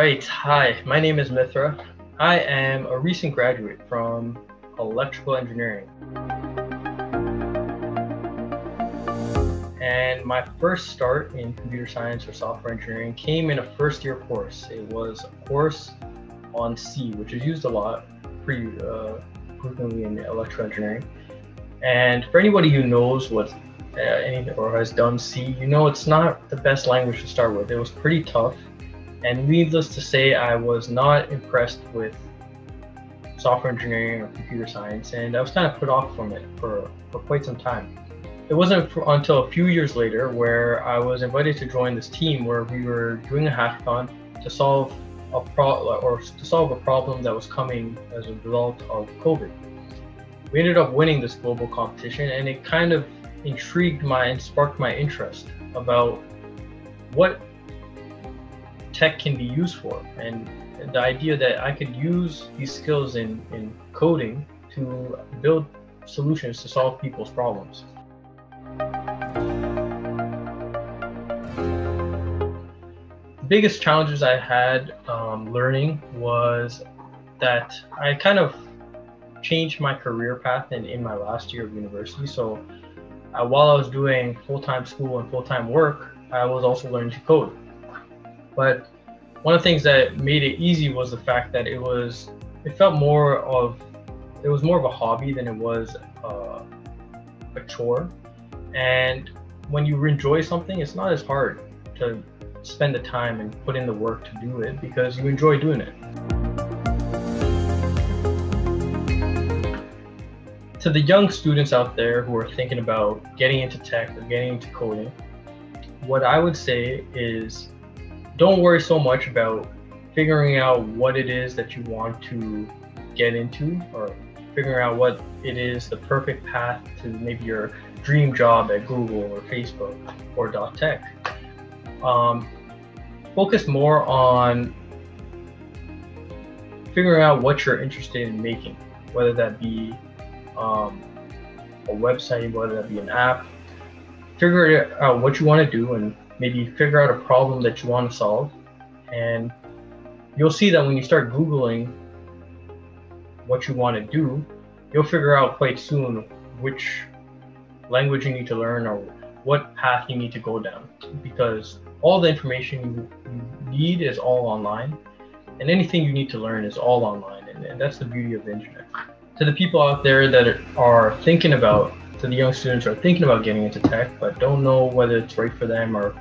right, hi, my name is Mithra. I am a recent graduate from electrical engineering. And my first start in computer science or software engineering came in a first year course. It was a course on C, which is used a lot pretty frequently in electrical engineering. And for anybody who knows what or has done C, you know it's not the best language to start with. It was pretty tough. And needless to say, I was not impressed with software engineering or computer science, and I was kind of put off from it for quite some time. It wasn't until a few years later where I was invited to join this team where we were doing a hackathon to solve a problem that was coming as a result of COVID. We ended up winning this global competition, and it kind of intrigued and sparked my interest about what tech can be used for, and the idea that I could use these skills in coding to build solutions to solve people's problems. The biggest challenges I had learning was that I kind of changed my career path in my last year of university. So while I was doing full-time school and full-time work, I was also learning to code. But one of the things that made it easy was the fact that it was more of a hobby than it was a chore. And when you enjoy something, it's not as hard to spend the time and put in the work to do it because you enjoy doing it. To the young students out there who are thinking about getting into tech or getting into coding, what I would say is don't worry so much about figuring out what it is that you want to get into or figuring out what it is the perfect path to maybe your dream job at Google or Facebook or .tech. Focus more on figuring out what you're interested in making, whether that be a website, whether that be an app. Figure out what you want to do and maybe figure out a problem that you want to solve. And you'll see that when you start Googling what you want to do, you'll figure out quite soon which language you need to learn or what path you need to go down, because all the information you need is all online, and anything you need to learn is all online, and that's the beauty of the internet. To the people out there that are thinking about, to the young students who are thinking about getting into tech but don't know whether it's right for them or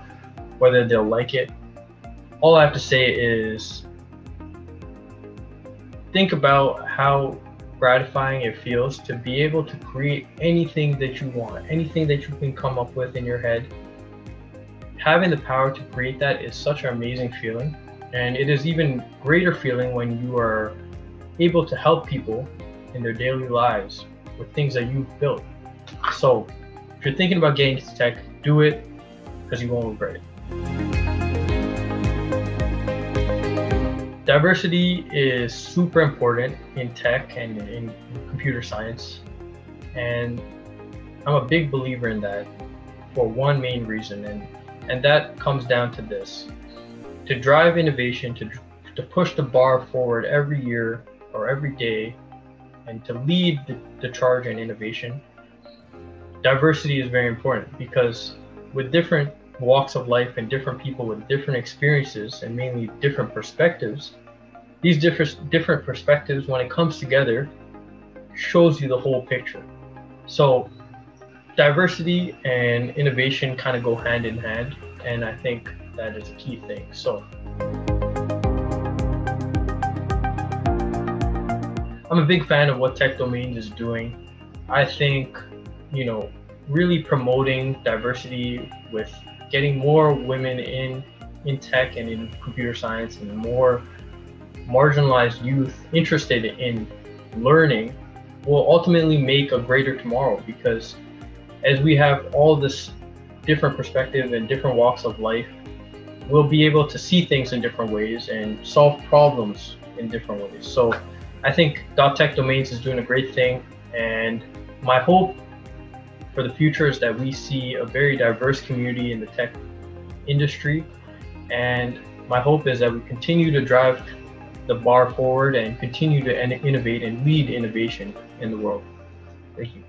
whether they'll like it, all I have to say is think about how gratifying it feels to be able to create anything that you want, anything that you can come up with in your head. Having the power to create that is such an amazing feeling, and it is even greater feeling when you are able to help people in their daily lives with things that you've built. So if you're thinking about getting into tech, do it because you won't regret it. Diversity is super important in tech and in computer science, and I'm a big believer in that for one main reason, and that comes down to this: to drive innovation, to push the bar forward every year or every day, and to lead the charge in innovation. Diversity is very important because with different walks of life and different people with different experiences and mainly different perspectives, these different perspectives, when it comes together, shows you the whole picture. So diversity and innovation kind of go hand in hand, and I think that is a key thing. So I'm a big fan of what Tech Domains is doing. I think, really promoting diversity with getting more women in tech and in computer science and more marginalized youth interested in learning will ultimately make a greater tomorrow, because as we have all this different perspective and different walks of life, we'll be able to see things in different ways and solve problems in different ways. So I think .tech Domains is doing a great thing, and my hope for the future is that we see a very diverse community in the tech industry, and my hope is that we continue to drive the bar forward and continue to innovate and lead innovation in the world. Thank you.